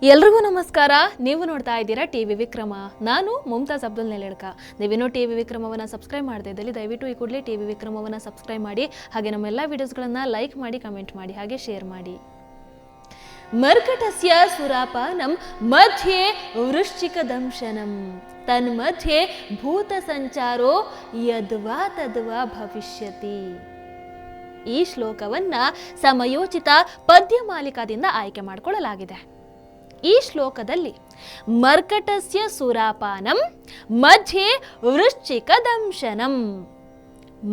ಎಲ್ರಿಗೂ ನಮಸ್ಕಾರ. ನೀವು ನೋಡ್ತಾ ಇದ್ದೀರಾ ಟಿವಿ ವಿಕ್ರಮ. ನಾನು ಮುಮ್ತಾಜ್ ಅಬ್ದುಲ್ ನೆಲೆಡ್ಕ. ನೀವೇನೋ ಟಿವಿ ವಿಕ್ರಮವನ್ನು ಸಬ್ಸ್ಕ್ರೈಬ್ ಮಾಡದೇ ಇದ್ದಲ್ಲಿ ದಯವಿಟ್ಟು ಈ ಕೂಡಲೇ ಟಿವಿ ವಿಕ್ರಮವನ್ನು ಸಬ್ಸ್ಕ್ರೈಬ್ ಮಾಡಿ, ಹಾಗೆ ನಮ್ಮೆಲ್ಲ ವಿಡಿಯೋಸ್ಗಳನ್ನು ಲೈಕ್ ಮಾಡಿ, ಕಮೆಂಟ್ ಮಾಡಿ, ಹಾಗೆ ಶೇರ್ ಮಾಡಿ. ಮರ್ಕಟಸ್ಯ ಸುರಾಪಾನಂ ಮಧ್ಯೆ ವೃಶ್ಚಿಕ ದಂಶನಂ ತನ್ಮಧ್ಯೆ ಭೂತ ಸಂಚಾರೋ ಯದ್ವಾ ತದ್ವಾ ಭವಿಷ್ಯತಿ. ಈ ಶ್ಲೋಕವನ್ನ ಸಮಯೋಚಿತ ಪದ್ಯಮಾಲಿಕಾದಿಂದ ಆಯ್ಕೆ ಮಾಡಿಕೊಳ್ಳಲಾಗಿದೆ. ಈ ಶ್ಲೋಕದಲ್ಲಿ ಮರ್ಕಟಸ್ಯ ಸುರಾಪಾನಂ ಮಧ್ಯೆ ವೃಶ್ಚಿಕ ದಂಶನಂ,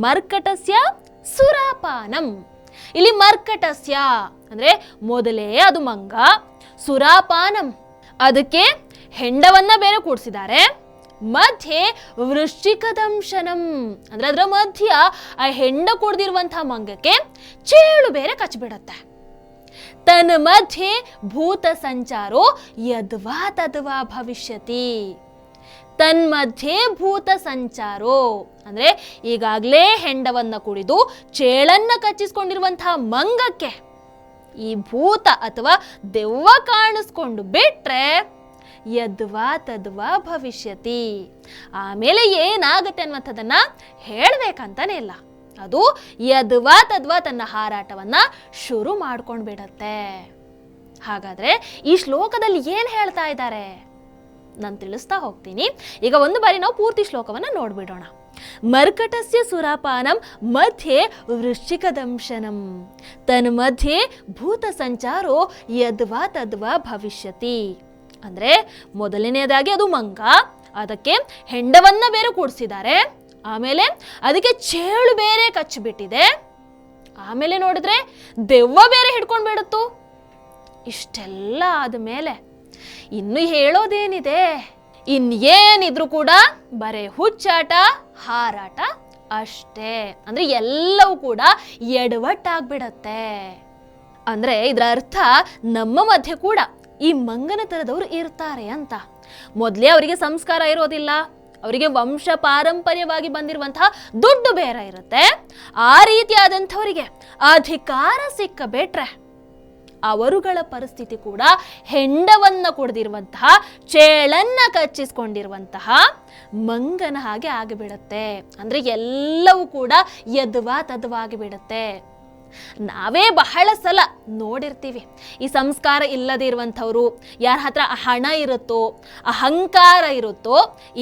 ಮರ್ಕಟಸ್ಯ ಸುರಾಪಾನಂ. ಇಲ್ಲಿ ಮರ್ಕಟಸ್ಯ ಅಂದ್ರೆ ಮೊದಲೇ ಅದು ಮಂಗ, ಸುರಾಪಾನಂ ಅದಕ್ಕೆ ಹೆಂಡವನ್ನ ಬೇರೆ ಕೂಡಿಸಿದ್ದಾರೆ, ಮಧ್ಯೆ ವೃಶ್ಚಿಕ ದಂಶನಂ ಅಂದ್ರೆ ಅದರ ಮಧ್ಯ ಆ ಹೆಂಡ ಕುಡ್ದಿರುವಂತಹ ಮಂಗಕ್ಕೆ ಚೇಳು ಬೇರೆ ಕಚ್ಚಿಬಿಡತ್ತೆ. ತನ್ನ ಮಧ್ಯೆ ಭೂತ ಸಂಚಾರೋ ಯದ್ವಾ ತದ್ವಾ ಭವಿಷ್ಯತಿ. ತನ್ಮಧ್ಯೆ ಭೂತ ಸಂಚಾರೋ ಅಂದ್ರೆ ಈಗಾಗಲೇ ಹೆಂಡವನ್ನ ಕುಡಿದು ಚೇಳನ್ನ ಕಚ್ಚಿಸ್ಕೊಂಡಿರುವಂತಹ ಮಂಗಕ್ಕೆ ಈ ಭೂತ ಅಥವಾ ದೆವ್ವ ಕಾಣಿಸ್ಕೊಂಡು ಬಿಟ್ರೆ ಯದ್ವಾ ತದ್ವಾ ಭವಿಷ್ಯತಿ. ಆಮೇಲೆ ಏನಾಗತ್ತೆ ಅನ್ನುವಂಥದ್ದನ್ನ ಹೇಳ್ಬೇಕಂತಾನೆ ಇಲ್ಲ, ಅದು ಯದ್ವಾ ತದ್ವಾ ತನ್ನ ಹಾರಾಟವನ್ನ ಶುರು ಮಾಡ್ಕೊಂಡು ಬಿಡತ್ತೆ. ಹಾಗಾದ್ರೆ ಈ ಶ್ಲೋಕದಲ್ಲಿ ಏನ್ ಹೇಳ್ತಾ ಇದ್ದಾರೆ ನಾನು ತಿಳಿಸ್ತಾ ಹೋಗ್ತೀನಿ. ಈಗ ಒಂದು ಬಾರಿ ನಾವು ಪೂರ್ತಿ ಶ್ಲೋಕವನ್ನ ನೋಡ್ಬಿಡೋಣ. ಮರ್ಕಟಸ್ಯ ಸುರಾಪಾನಂ ಮಧ್ಯೆ ವೃಶ್ಚಿಕ ದಂಶನಂ ತನ್ ಮಧ್ಯೆ ಭೂತ ಸಂಚಾರೋ ಯದ್ವಾ ತದ್ವಾ ಭವಿಷ್ಯತಿ. ಅಂದ್ರೆ ಮೊದಲನೇದಾಗಿ ಅದು ಮಂಗ, ಅದಕ್ಕೆ ಹೆಂಡವನ್ನ ಬೇರೆ ಕೂಡಿಸಿದ್ದಾರೆ, ಆಮೇಲೆ ಅದಕ್ಕೆ ಚೇಳು ಬೇರೆ ಕಚ್ಚಿಬಿಟ್ಟಿದೆ, ಆಮೇಲೆ ನೋಡಿದ್ರೆ ದೆವ್ವ ಬೇರೆ ಹಿಡ್ಕೊಂಡು ಬಿಡುತ್ತು. ಇಷ್ಟೆಲ್ಲ ಆದಮೇಲೆ ಇನ್ನು ಹೇಳೋದೇನಿದೆ, ಇನ್ನೇನಿದ್ರು ಕೂಡ ಬರೇ ಹುಚ್ಚಾಟ ಹಾರಾಟ ಅಷ್ಟೇ. ಅಂದ್ರೆ ಎಲ್ಲವೂ ಕೂಡ ಎಡವಟ್ಟಾಗ್ಬಿಡತ್ತೆ. ಅಂದ್ರೆ ಇದರ ಅರ್ಥ ನಮ್ಮ ಮಧ್ಯೆ ಕೂಡ ಈ ಮಂಗನ ತರದವರು ಇರ್ತಾರೆ ಅಂತ. ಮೊದಲೇ ಅವರಿಗೆ ಸಂಸ್ಕಾರ ಇರೋದಿಲ್ಲ, ಅವರಿಗೆ ವಂಶ ಪಾರಂಪರ್ಯವಾಗಿ ಬಂದಿರುವಂತಹ ದುಡ್ಡು ಬೇರೆ ಇರುತ್ತೆ. ಆ ರೀತಿಯಾದಂಥವರಿಗೆ ಅಧಿಕಾರ ಸಿಕ್ಕಬೇಟ್ರೆ ಅವರುಗಳ ಪರಿಸ್ಥಿತಿ ಕೂಡ ಹೆಂಡವನ್ನ ಕುಡಿದಿರುವಂತಹ ಚೇಳನ್ನ ಕಚ್ಚಿಸ್ಕೊಂಡಿರುವಂತಹ ಮಂಗನ ಹಾಗೆ ಆಗಿಬಿಡತ್ತೆ. ಅಂದ್ರೆ ಎಲ್ಲವೂ ಕೂಡ ಯದ್ವಾ ತದ್ವಾಗಿ ಬಿಡುತ್ತೆ. ನಾವೇ ಬಹಳ ಸಲ ನೋಡಿರ್ತೀವಿ, ಈ ಸಂಸ್ಕಾರ ಇಲ್ಲದೆ ಇರುವಂಥವ್ರು, ಯಾರ ಹತ್ರ ಹಣ ಇರುತ್ತೋ ಅಹಂಕಾರ ಇರುತ್ತೋ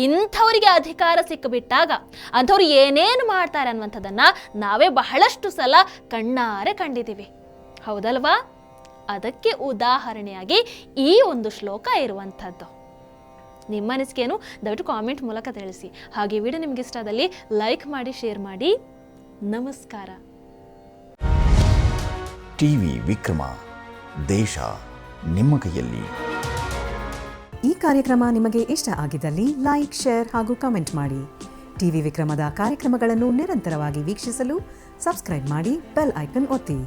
ಇಂಥವರಿಗೆ ಅಧಿಕಾರ ಸಿಕ್ಕಿಬಿಟ್ಟಾಗ ಅಂಥವ್ರು ಏನೇನು ಮಾಡ್ತಾರೆ ಅನ್ನುವಂಥದ್ದನ್ನ ನಾವೇ ಬಹಳಷ್ಟು ಸಲ ಕಣ್ಣಾರೆ ಕಂಡಿದ್ದೀವಿ, ಹೌದಲ್ವಾ? ಅದಕ್ಕೆ ಉದಾಹರಣೆಯಾಗಿ ಈ ಒಂದು ಶ್ಲೋಕ ಇರುವಂಥದ್ದು. ನಿಮ್ಮ ಅನಿಸಿಕೆಯನ್ನು ದಯವಿಟ್ಟು ಕಾಮೆಂಟ್ ಮೂಲಕ ತಿಳಿಸಿ. ಹಾಗೆ ವಿಡಿಯೋ ನಿಮ್ಗೆ ಇಷ್ಟ ಆದಲ್ಲಿ ಲೈಕ್ ಮಾಡಿ, ಶೇರ್ ಮಾಡಿ. ನಮಸ್ಕಾರ. ಟಿವಿ ವಿಕ್ರಮ, ದೇಶ ನಿಮ್ಮ ಕೈಯಲ್ಲಿ. ಈ ಕಾರ್ಯಕ್ರಮ ನಿಮಗೆ ಇಷ್ಟ ಆಗಿದ್ದಲ್ಲಿ ಲೈಕ್, ಶೇರ್ ಹಾಗೂ ಕಮೆಂಟ್ ಮಾಡಿ. ಟಿವಿ ವಿಕ್ರಮದ ಕಾರ್ಯಕ್ರಮಗಳನ್ನು ನಿರಂತರವಾಗಿ ವೀಕ್ಷಿಸಲು ಸಬ್ಸ್ಕ್ರೈಬ್ ಮಾಡಿ, ಬೆಲ್ ಐಕನ್ ಒತ್ತಿ.